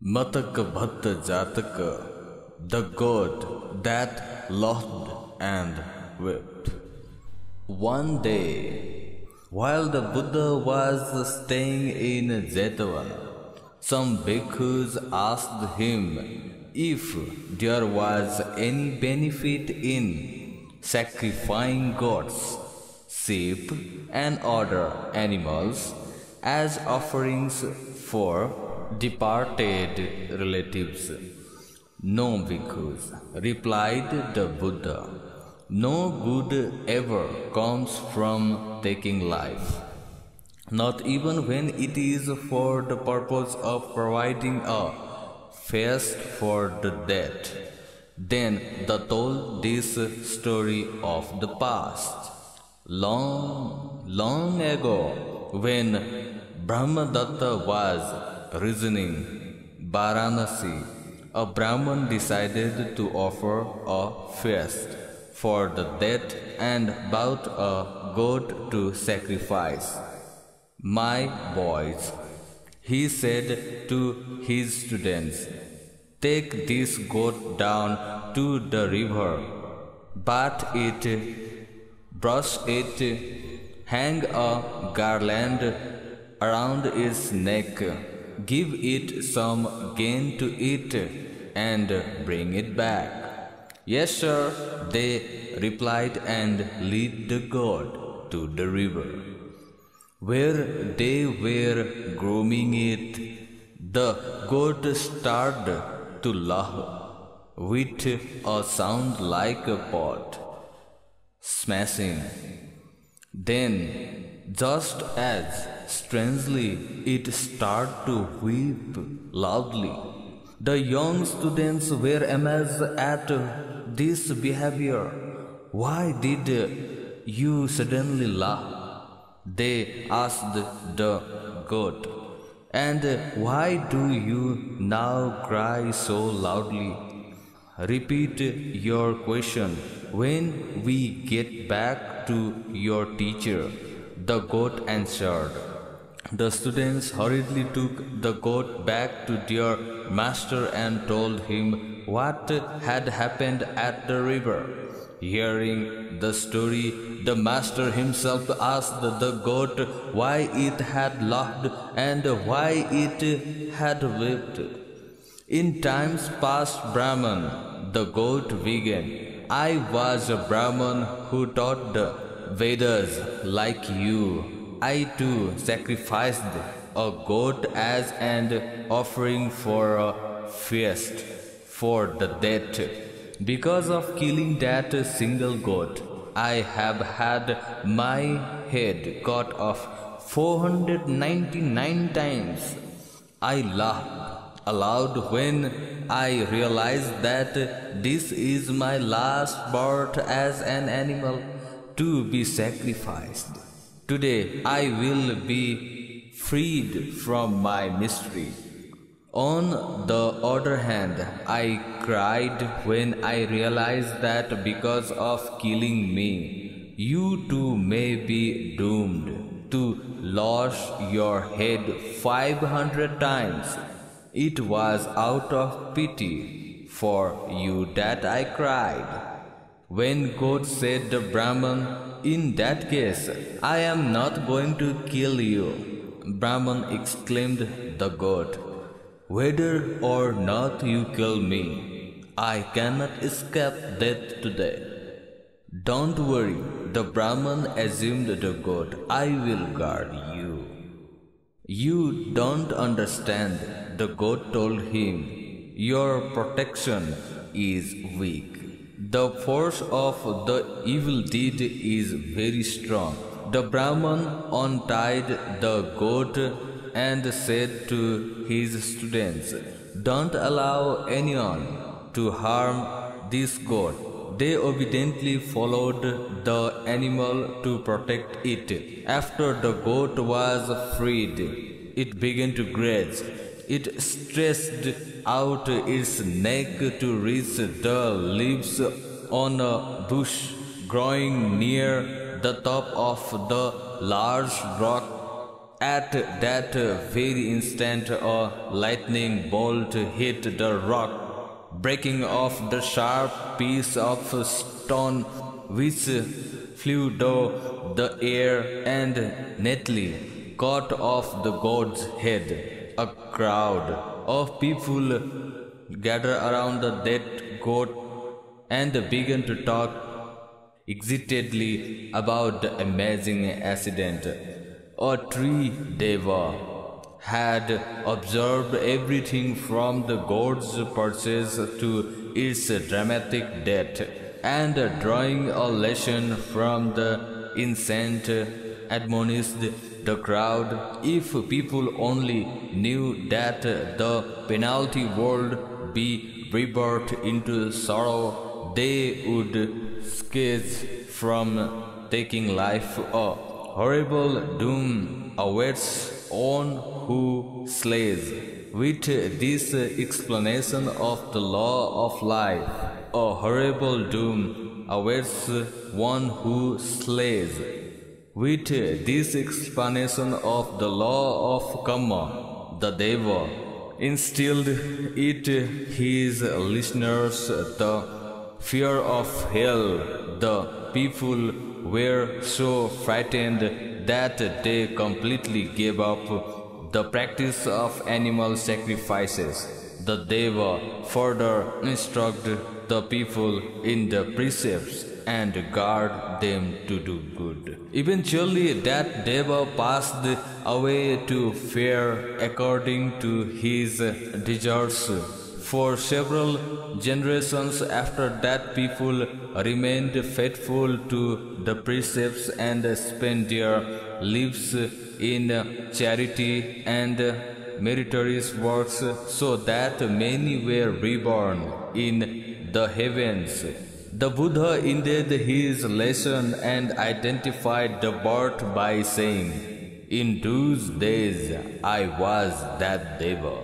Matakabhatta jataka, the god that laughed and wept. One day, while the Buddha was staying in Jetava, some bhikkhus asked him if there was any benefit in sacrificing goats, sheep, and other animals as offerings for departed relatives. No, bhikkhus, replied the Buddha. No good ever comes from taking life, not even when it is for the purpose of providing a feast for the dead. Then they told this story of the past. Long ago, when Brahmadatta was reasoning Varanasi, a Brahman decided to offer a feast for the dead and bought a goat to sacrifice. My boys, he said to his students, take this goat down to the river, bat it, brush it, hang a garland around its neck, give it some grain to eat, and bring it back. Yes, sir, they replied, and led the goat to the river. Where they were grooming it, the goat started to laugh with a sound like a pot smashing. Then, just as strangely, it started to weep loudly. The young students were amazed at this behavior. Why did you suddenly laugh? They asked the goat. And why do you now cry so loudly? Repeat your question when we get back to your teacher, the goat answered. The students hurriedly took the goat back to their master and told him what had happened at the river. Hearing the story, the master himself asked the goat why it had laughed and why it had wept. In times past, Brahman, the goat began, I was a Brahman who taught the Vedas like you. I too sacrificed a goat as an offering for a feast for the dead. Because of killing that single goat, I have had my head cut off 499 times. I laughed aloud when I realized that this is my last birth as an animal to be sacrificed. Today I will be freed from my mystery. On the other hand, I cried when I realized that because of killing me, you too may be doomed to lose your head 500 times. It was out of pity for you that I cried. When God said the Brahman, in that case, I am not going to kill you. Brahman exclaimed the God, whether or not you kill me, I cannot escape death today. Don't worry, the Brahman assumed the God, I will guard you. You don't understand, the God told him, your protection is weak. The force of the evil deed is very strong. The Brahman untied the goat and said to his students, don't allow anyone to harm this goat. They obediently followed the animal to protect it. After the goat was freed, it began to graze. It stretched out its neck to reach the leaves on a bush growing near the top of the large rock At that very instant, a lightning bolt hit the rock, breaking off the sharp piece of stone which flew through the air and neatly caught off the god's head. A crowd of people gathered around the dead god and began to talk excitedly about the amazing accident. A tree deva had observed everything from the god's purchase to its dramatic death, and drawing a lesson from the incident, admonished the crowd. If people only knew that the penalty would be rebirth into sorrow, they would cease from taking life. A horrible doom awaits on who slays. With this explanation of the law of life, a horrible doom awaits one who slays. With this explanation of the law of karma, the Deva instilled it his listeners the fear of hell. The people were so frightened that they completely gave up the practice of animal sacrifices. The Deva further instructed the people in the precepts and guard them to do good. Eventually, that Deva passed away to fare according to his deserts. For several generations after that, people remained faithful to the precepts and spent their lives in charity and meritorious works, so that many were reborn in the heavens. The Buddha ended his lesson and identified the birth by saying, "In those days I was that Deva."